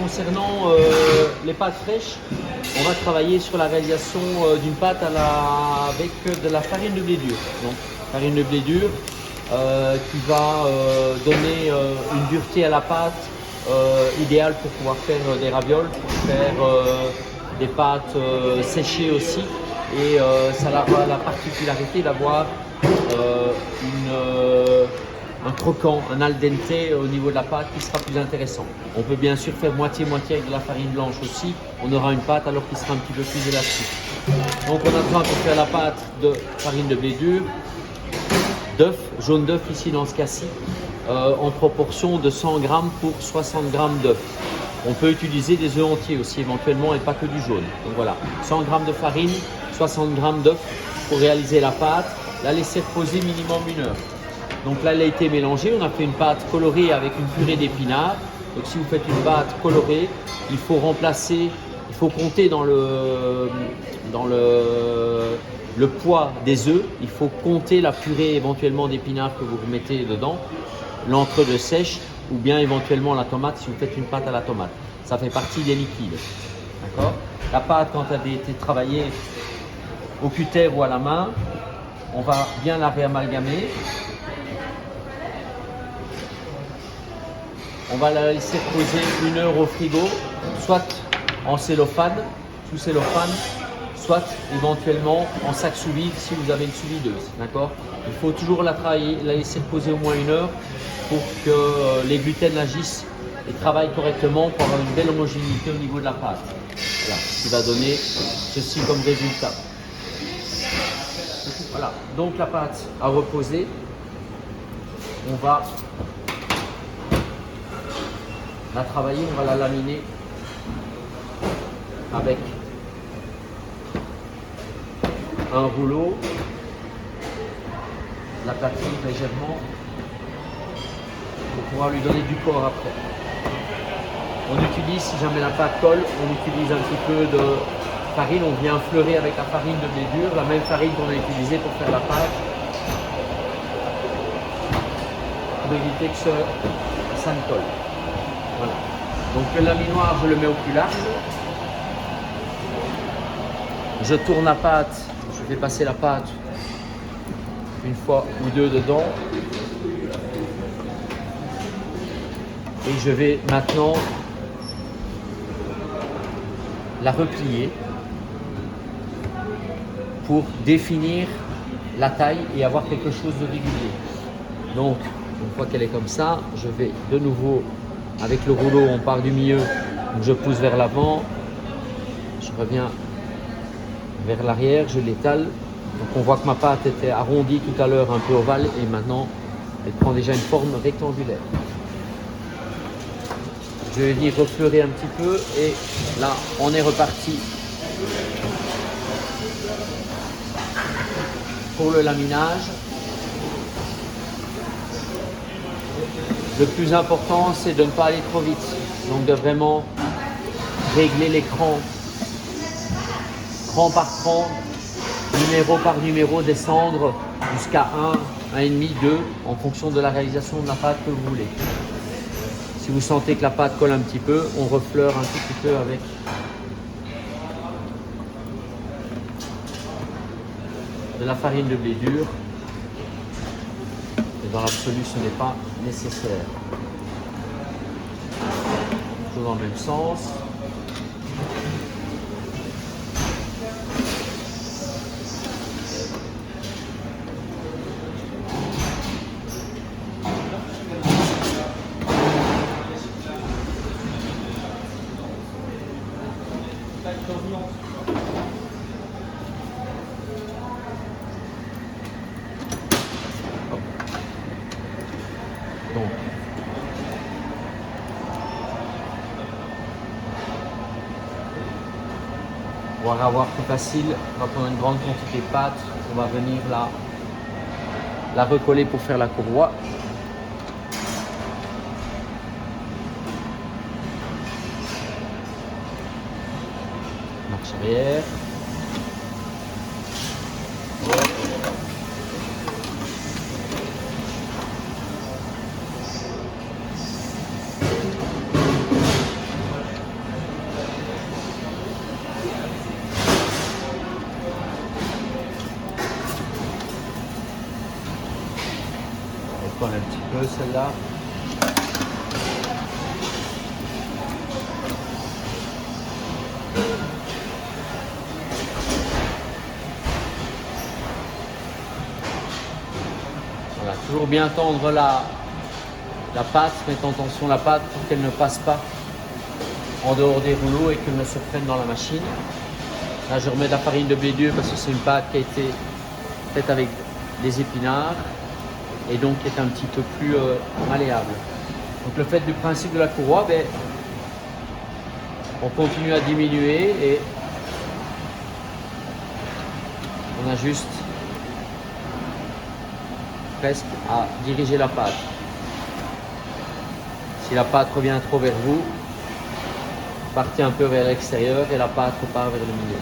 concernant les pâtes fraîches, on va travailler sur la réalisation d'une pâte avec de la farine de blé dur. Donc, farine de blé dur qui va donner une dureté à la pâte idéale pour pouvoir faire des ravioles, pour faire des pâtes séchées aussi. Et ça a la particularité d'avoir un croquant, un al dente au niveau de la pâte qui sera plus intéressant. On peut bien sûr faire moitié-moitié avec de la farine blanche aussi. On aura une pâte alors qui sera un petit peu plus élastique. Donc on a besoin pour faire la pâte de farine de blé dur, d'œufs, jaune d'œuf ici dans ce cas-ci, en proportion de 100 g pour 60 g d'œufs. On peut utiliser des œufs entiers aussi éventuellement et pas que du jaune. Donc voilà, 100 g de farine, 60 g d'œufs pour réaliser la pâte, la laisser reposer minimum 1 heure. Donc là, elle a été mélangée, on a fait une pâte colorée avec une purée d'épinards. Donc si vous faites une pâte colorée, il faut compter dans le poids des œufs, il faut compter la purée éventuellement d'épinards que vous mettez dedans, l'entre-deux sèche ou bien éventuellement la tomate si vous faites une pâte à la tomate. Ça fait partie des liquides. D'accord ? La pâte, quand elle a été travaillée au cutter ou à la main, on va bien la réamalgamer. On va la laisser reposer 1 heure au frigo, soit en cellophane, sous cellophane, soit éventuellement en sac sous vide si vous avez une sous-videuse. D'accord ? Il faut toujours la laisser reposer au moins 1 heure pour que les gluten agissent et travaillent correctement pour avoir une belle homogénéité au niveau de la pâte. Voilà, ce qui va donner ceci comme résultat. Voilà, donc la pâte a reposé. On va la travailler, on va la laminer avec un rouleau, l'aplatir légèrement pour pouvoir lui donner du corps après. On utilise, si jamais la pâte colle, on utilise un petit peu de farine, on vient fleurer avec la farine de blé dur, la même farine qu'on a utilisée pour faire la pâte, pour éviter que ça ne colle. Voilà. Donc le laminoir, je le mets au plus large. Je tourne la pâte, je vais passer la pâte une fois ou deux dedans. Et je vais maintenant la replier pour définir la taille et avoir quelque chose de régulier. Donc, une fois qu'elle est comme ça, je vais de nouveau, avec le rouleau, on part du milieu, donc je pousse vers l'avant, je reviens vers l'arrière, je l'étale. Donc on voit que ma pâte était arrondie tout à l'heure, un peu ovale, et maintenant elle prend déjà une forme rectangulaire. Je vais venir refleurer un petit peu et là on est reparti pour le laminage. Le plus important, c'est de ne pas aller trop vite, donc de vraiment régler l'écran, cran par cran, numéro par numéro, descendre jusqu'à 1, 1,5, 2, en fonction de la réalisation de la pâte que vous voulez. Si vous sentez que la pâte colle un petit peu, on refleure un tout petit peu avec de la farine de blé dur. Et dans l'absolu, ce n'est pas nécessaire. Toujours dans le même sens. Donc, pour avoir plus facile, quand on a une grande quantité de pâte, on va venir la recoller pour faire la courroie. Marche arrière. colle un petit peu celle-là. Voilà, toujours bien tendre la pâte, mettre en tension la pâte pour qu'elle ne passe pas en dehors des rouleaux et qu'elle ne se prenne dans la machine. Là, je remets de la farine de blé dur parce que c'est une pâte qui a été faite avec des épinards et donc qui est un petit peu plus malléable. Donc le fait du principe de la courroie, ben, on continue à diminuer et on a juste presque à diriger la pâte. Si la pâte revient trop vers vous, partez un peu vers l'extérieur et la pâte repart vers le milieu.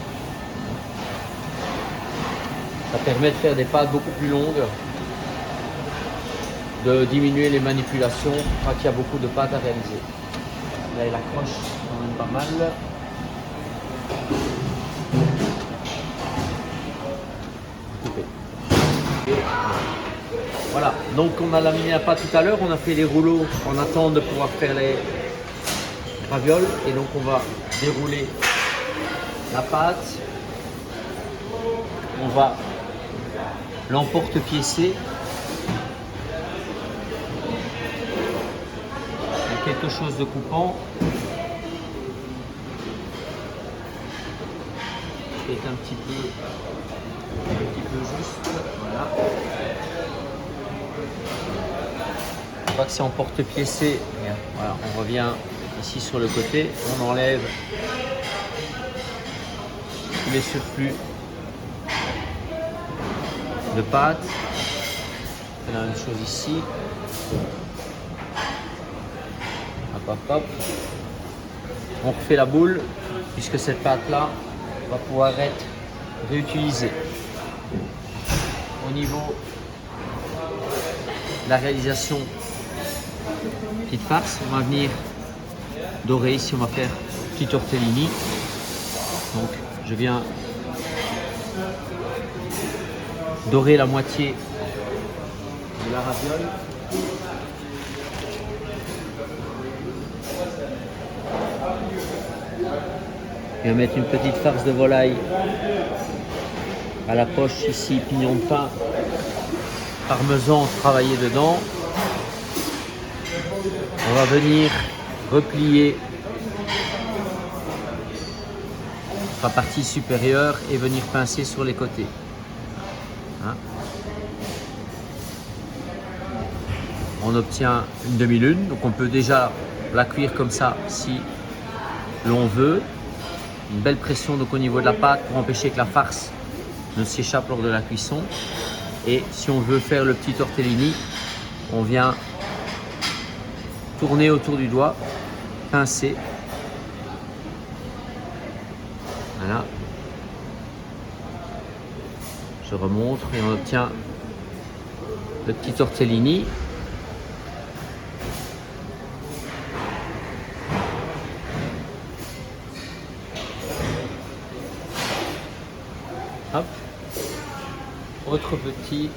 Ça permet de faire des pâtes beaucoup plus longues, de diminuer les manipulations quand il y a beaucoup de pâtes à réaliser. Là, il accroche quand même pas mal. Coupé. Et voilà, donc on a laminé la pâte tout à l'heure, on a fait les rouleaux en attendant de pouvoir faire les ravioles et donc on va dérouler la pâte, on va l'emporte-piécer avec quelque chose de coupant qui est un petit peu juste, voilà. Une fois que c'est emporte-piécé, voilà, on revient ici sur le côté, on enlève tous les surplus de pâte. C'est la même chose ici. Hop, hop, hop. On refait la boule puisque cette pâte là va pouvoir être réutilisée. Au niveau de la réalisation petite farce, on va venir dorer ici, on va faire petit tortellini. Donc je viens dorer la moitié de la raviole. Je vais mettre une petite farce de volaille à la poche ici, pignon de pain, parmesan travaillé dedans. On va venir replier la partie supérieure et venir pincer sur les côtés. Hein? On obtient une demi-lune, donc on peut déjà la cuire comme ça si l'on veut. Une belle pression donc au niveau de la pâte pour empêcher que la farce ne s'échappe lors de la cuisson. Et si on veut faire le petit tortellini, on vient tourner autour du doigt, pincer. Voilà. Je remonte et on obtient le petit tortellini. Hop. Autre petit